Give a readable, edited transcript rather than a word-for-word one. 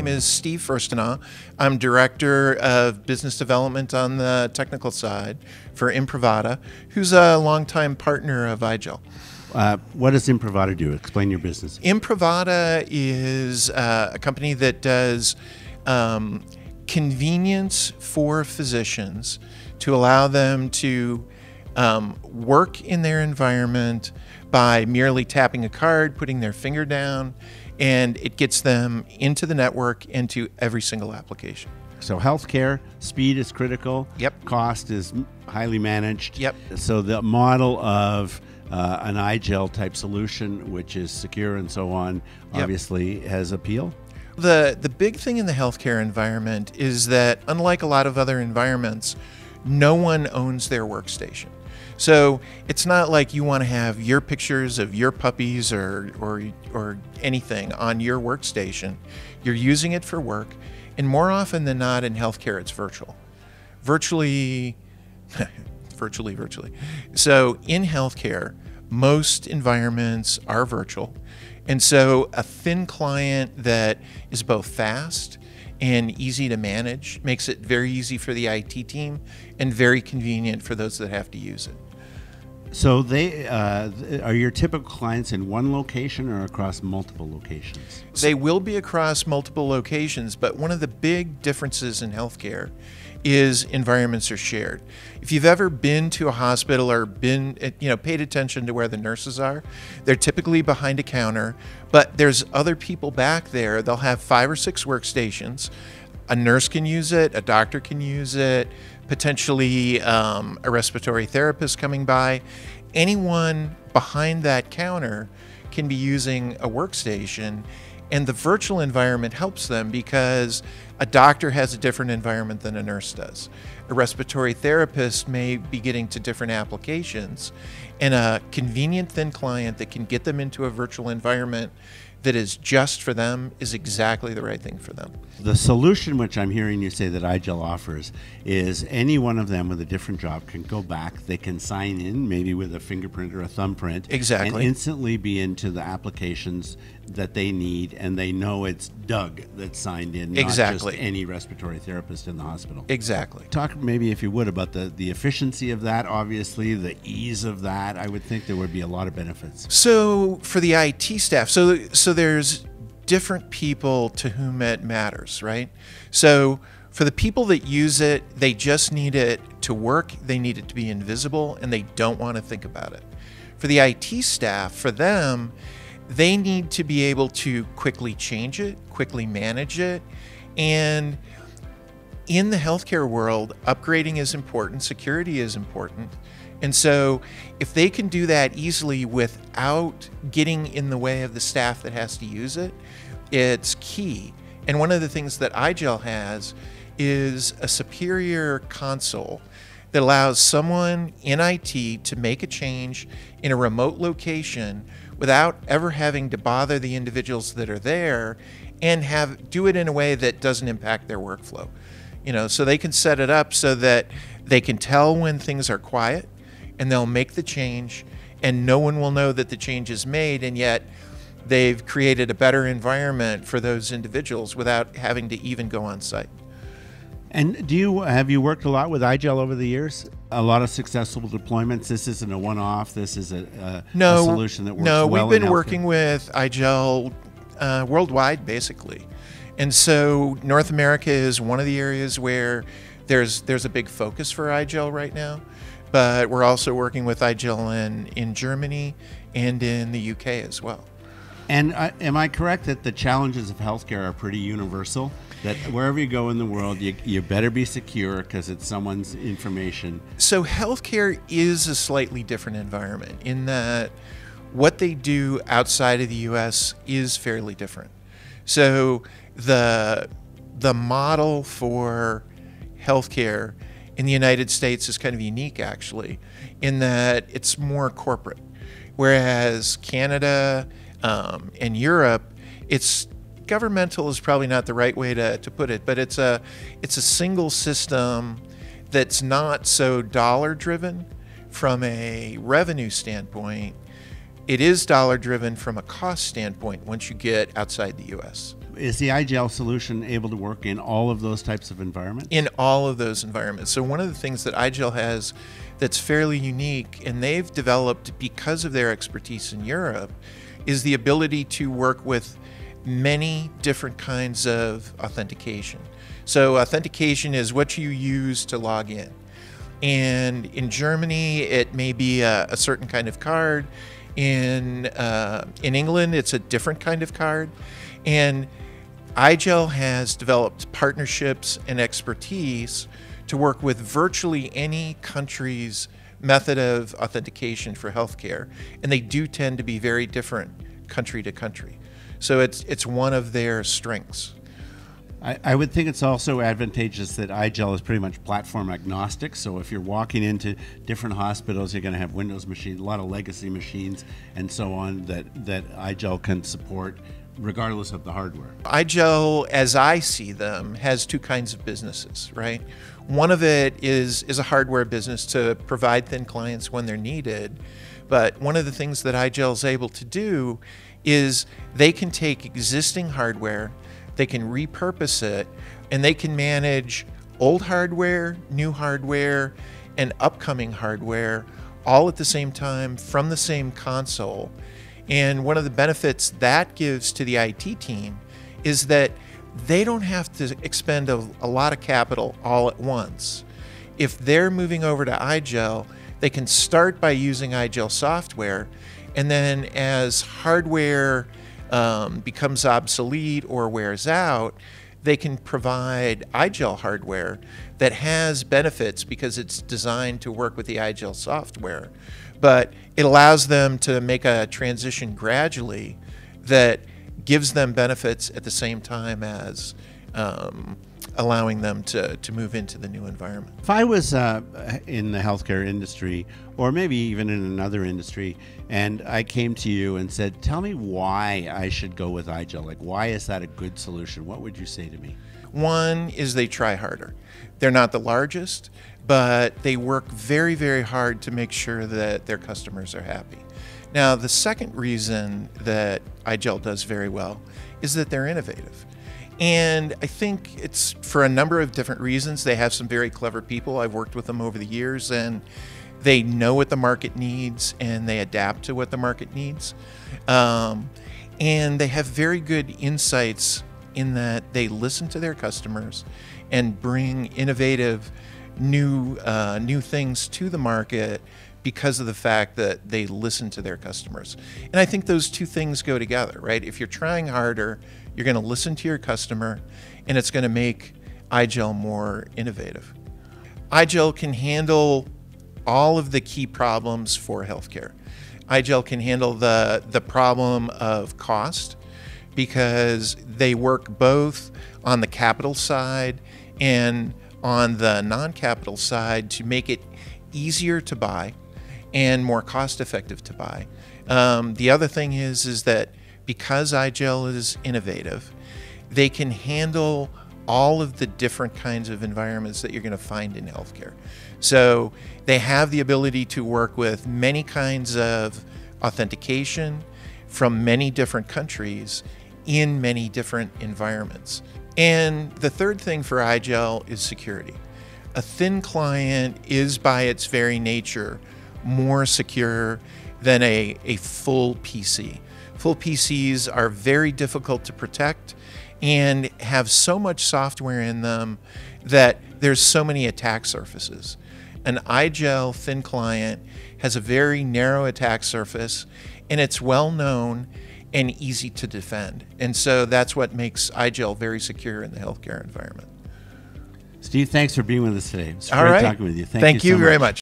name is Steve Firstenaw. I'm Director of Business Development on the technical side for Imprivata, who's a longtime partner of iGel. What does Imprivata do? Explain your business. Imprivata is a company that does convenience for physicians to allow them to work in their environment by merely tapping a card, putting their finger down, and it gets them into the network, into every single application. So healthcare, speed is critical. Yep. Cost is highly managed. Yep. So the model of an iGel type solution, which is secure and so on, Yep. obviously has appeal. The big thing in the healthcare environment is that, unlike a lot of other environments, no one owns their workstation. So it's not like you want to have your pictures of your puppies or anything on your workstation. You're using it for work, and more often than not in healthcare, it's virtually. So in healthcare, most environments are virtual, and so a thin client that is both fast and easy to manage makes it very easy for the IT team and very convenient for those that have to use it. So they are your typical clients in one location or across multiple locations? They will be across multiple locations, but one of the big differences in healthcare is environments are shared. If you've ever been to a hospital or paid attention to where the nurses are, they're typically behind a counter, but there's other people back there. They'll have 5 or 6 workstations. A nurse can use it, a doctor can use it, potentially a respiratory therapist coming by. Anyone behind that counter can be using a workstation, and the virtual environment helps them because a doctor has a different environment than a nurse does. A respiratory therapist may be getting to different applications, and a convenient thin client that can get them into a virtual environment that is just for them is exactly the right thing for them. The solution, which I'm hearing you say that iGel offers, is any one of them with a different job can go back. They can sign in, maybe with a fingerprint or a thumbprint, Exactly. and instantly be into the applications that they need, and they know it's Doug that's signed in, Exactly. not just any respiratory therapist in the hospital. Exactly. Talk maybe, if you would, about the efficiency of that, obviously, the ease of that. I would think there would be a lot of benefits. So for the IT staff, so there's different people to whom it matters, right? So for the people that use it, they just need it to work, they need it to be invisible, and they don't want to think about it. For the IT staff, for them, they need to be able to quickly change it, quickly manage it, and in the healthcare world, upgrading is important, security is important. And so if they can do that easily without getting in the way of the staff that has to use it, it's key. And one of the things that iGel has is a superior console that allows someone in IT to make a change in a remote location without ever having to bother the individuals that are there, and do it in a way that doesn't impact their workflow. So they can set it up so that they can tell when things are quiet, and they'll make the change, and no one will know that the change is made, and yet they've created a better environment for those individuals without having to even go on site. And have you worked a lot with iGel over the years? A lot of successful deployments. This isn't a one-off. This is a solution that works well. No, we've been in healthcare. working with iGel worldwide, basically. And so North America is one of the areas where there's a big focus for iGel right now. But we're also working with iGel in Germany and in the UK as well. And am I correct that the challenges of healthcare are pretty universal? That wherever you go in the world, you better be secure because it's someone's information. So healthcare is a slightly different environment in that what they do outside of the U.S. is fairly different. So the model for healthcare in the United States is kind of unique, actually, in that it's more corporate. Whereas Canada and Europe, it's governmental is probably not the right way to put it, but it's a single system that's not so dollar driven from a revenue standpoint. It is dollar driven from a cost standpoint once you get outside the U.S. Is the iGel solution able to work in all of those types of environments? In all of those environments. So one of the things that iGel has that's fairly unique, and they've developed because of their expertise in Europe, is the ability to work with many different kinds of authentication. So authentication is what you use to log in. And in Germany, it may be a certain kind of card. In England, it's a different kind of card. And iGel has developed partnerships and expertise to work with virtually any country's method of authentication for healthcare. And they do tend to be very different country to country. So it's one of their strengths. I would think it's also advantageous that iGel is pretty much platform agnostic. So if you're walking into different hospitals, you're going to have Windows machines, a lot of legacy machines, and so on that iGel can support regardless of the hardware. iGel, as I see them, has two kinds of businesses, right? One of it is a hardware business to provide thin clients when they're needed. But one of the things that iGel is able to do is they can take existing hardware, they can repurpose it, and they can manage old hardware, new hardware, and upcoming hardware all at the same time from the same console. And one of the benefits that gives to the IT team is that they don't have to expend a lot of capital all at once. If they're moving over to iGel, they can start by using iGel software, and then as hardware becomes obsolete or wears out, they can provide iGel hardware that has benefits because it's designed to work with the iGel software. But it allows them to make a transition gradually that gives them benefits at the same time as allowing them to move into the new environment. If I was in the healthcare industry, or maybe even in another industry, and I came to you and said, tell me why I should go with iGel, like why is that a good solution? What would you say to me? One is they try harder. They're not the largest, but they work very, very hard to make sure that their customers are happy. Now, the second reason that iGel does very well is that they're innovative. And I think it's for a number of different reasons. They have some very clever people. I've worked with them over the years, and they know what the market needs, and they adapt to what the market needs. And they have very good insights in that they listen to their customers and bring innovative new things to the market because of the fact that they listen to their customers. And I think those two things go together, right? If you're trying harder, you're going to listen to your customer, and it's going to make iGel more innovative. iGel can handle all of the key problems for healthcare. iGel can handle the problem of cost because they work both on the capital side and on the non-capital side to make it easier to buy and more cost-effective to buy. The other thing is that because iGel is innovative, they can handle all of the different kinds of environments that you're going to find in healthcare. So they have the ability to work with many kinds of authentication from many different countries in many different environments. And the third thing for iGel is security. A thin client is by its very nature more secure than a full PC. Full PCs are very difficult to protect and have so much software in them that there's so many attack surfaces. An iGel thin client has a very narrow attack surface, and it's well known and easy to defend. And so that's what makes iGel very secure in the healthcare environment. Steve, thanks for being with us today. It's great talking with you. Thank you so very much. much.